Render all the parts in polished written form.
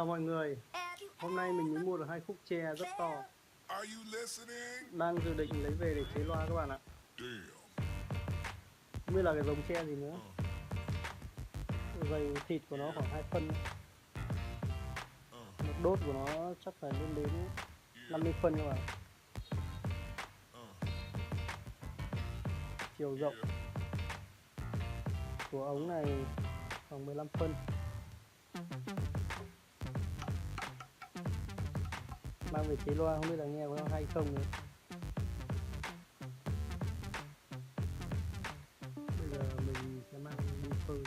Chào mọi người, hôm nay mình mới mua được 2 khúc tre rất to. Đang dự định lấy về để chế loa các bạn ạ. Không biết là cái giống tre gì nữa. Dày thịt của nó khoảng 2 phân. Một đốt của nó chắc phải lên đến 50 phân các bạn. Chiều rộng của ống này khoảng 15 phân. Mang về chế loa không biết là nghe có hay không nữa. Bây giờ mình sẽ mang đi phơi,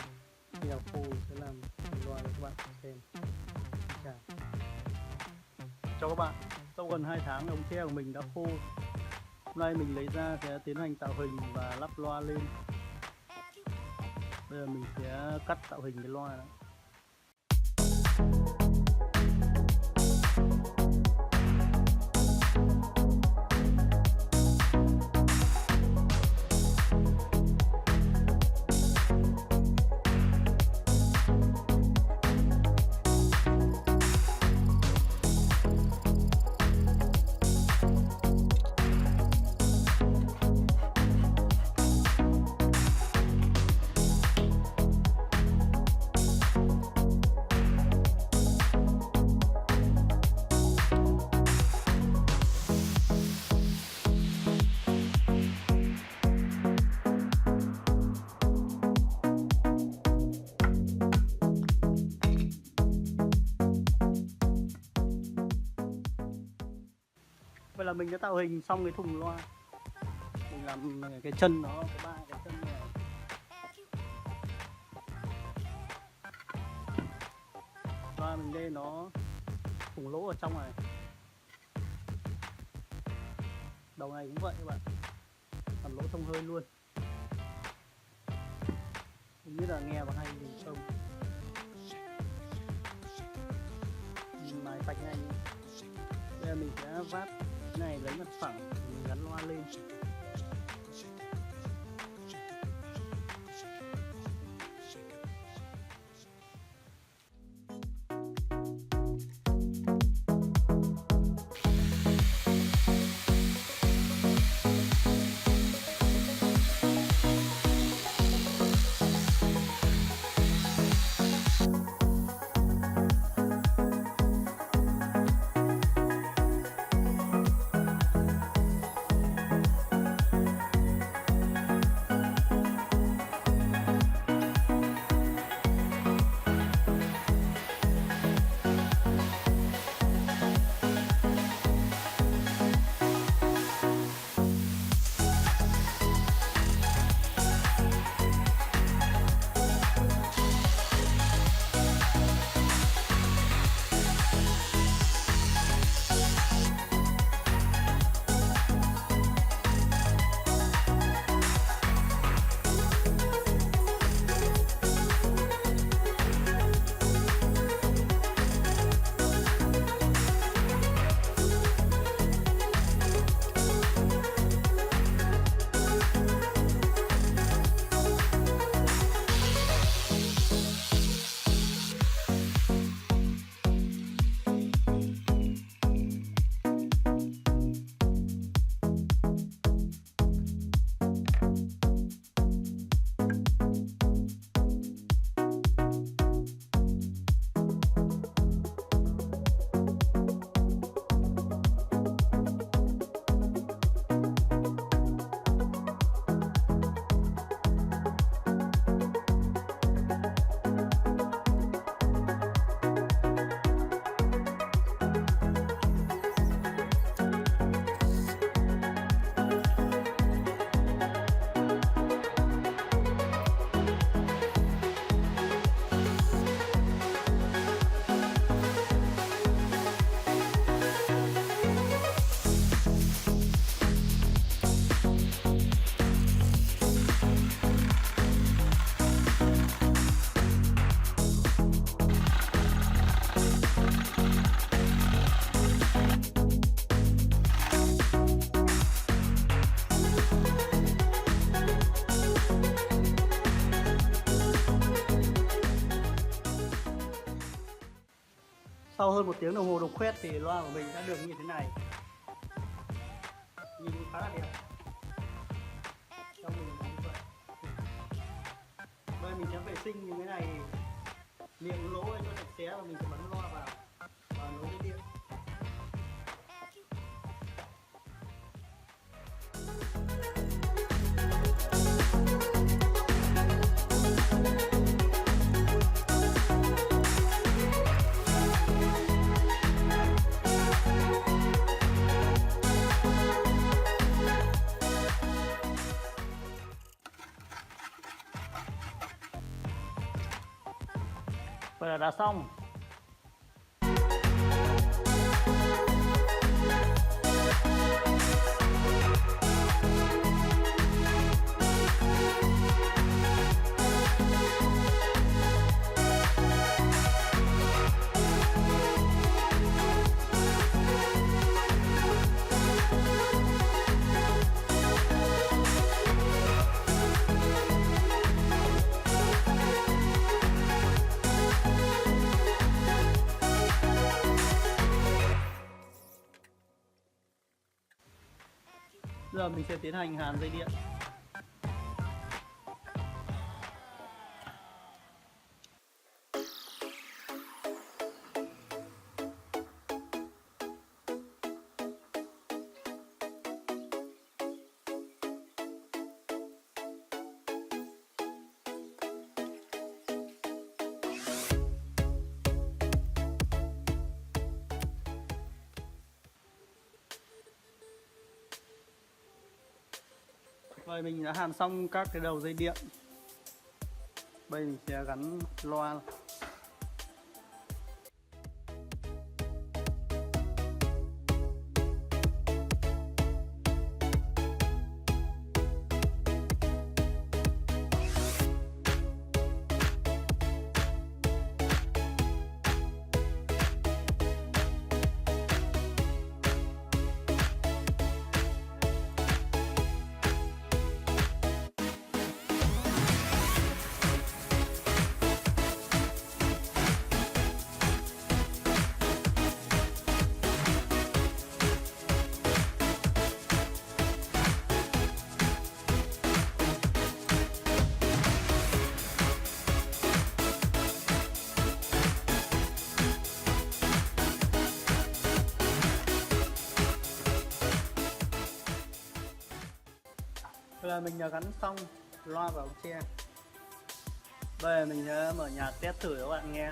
khi nào khô sẽ làm loa cho các bạn xem. Chào các bạn, sau gần 2 tháng ống tre của mình đã khô. Hôm nay mình lấy ra sẽ tiến hành tạo hình và lắp loa lên. Bây giờ mình sẽ cắt tạo hình cái loa đó. Vậy là mình đã tạo hình xong cái thùng loa. Mình làm cái chân nó có 3 cái chân này. Loa mình đây nó thủng lỗ ở trong này. Đầu này cũng vậy các bạn, làm lỗ thông hơi luôn. Không biết là nghe có hay gì không. Mài vạch này. Bây giờ mình sẽ vát cái này lấy mặt phẳng, mình gắn loa lên. Sau hơn 1 tiếng đồng hồ đục khoét thì loa của mình đã được như thế này, nhìn khá là đẹp. Trong mình là như vậy. Đây mình sẽ vệ sinh như thế này, miệng lỗ cho sạch sẽ, và mình sẽ bắn loa vào và nối dây điện. Vậy là đã xong. Giờ mình sẽ tiến hành hàn dây điện. Vậy mình đã hàn xong các cái đầu dây điện. Bây mình sẽ gắn loa. Bây giờ mình đã gắn xong loa vào ống tre. Bây giờ mình sẽ mở nhạc test thử cho các bạn nghe.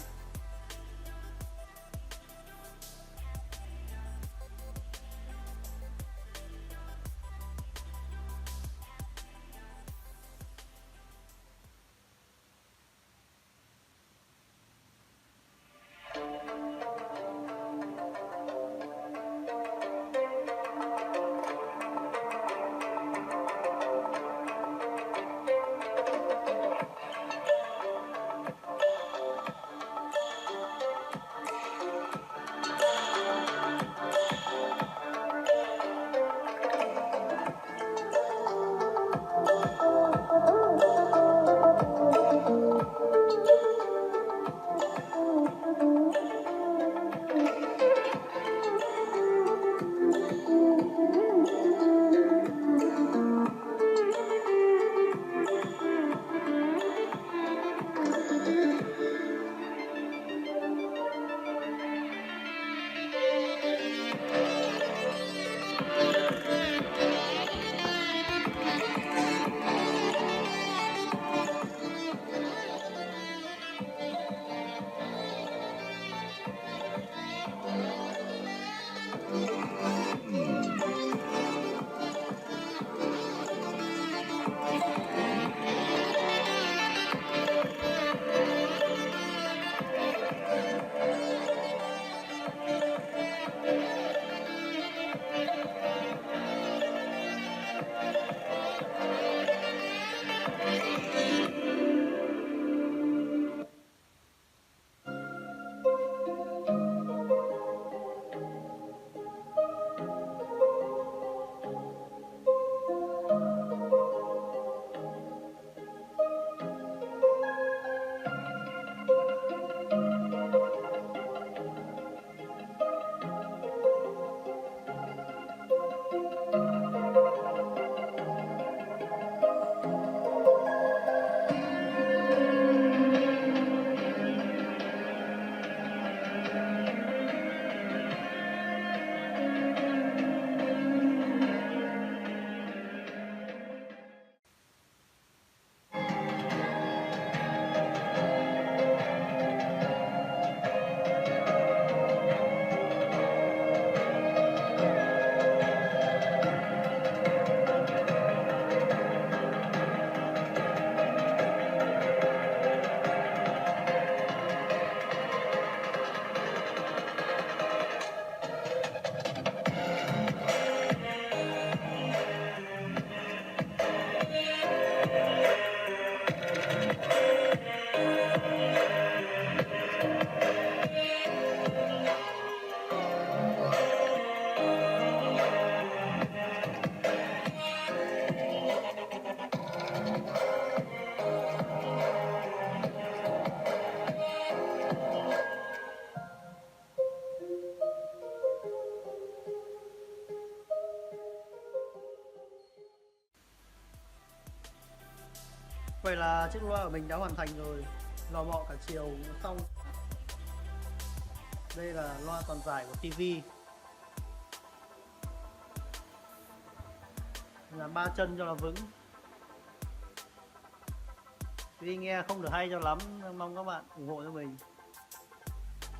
Vậy là chiếc loa của mình đã hoàn thành rồi, lò mọ cả chiều xong. Đây là loa toàn giải của tivi, là 3 chân cho là vững. Tuy nghe không được hay cho lắm, mong các bạn ủng hộ cho mình.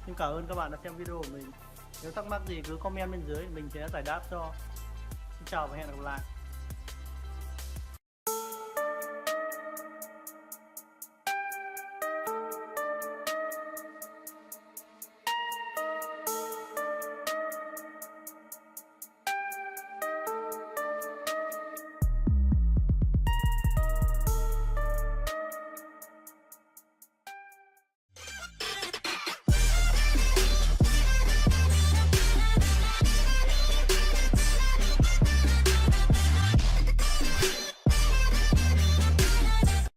Xin cảm ơn các bạn đã xem video của mình. Nếu thắc mắc gì cứ comment bên dưới, mình sẽ giải đáp cho. Xin chào và hẹn gặp lại.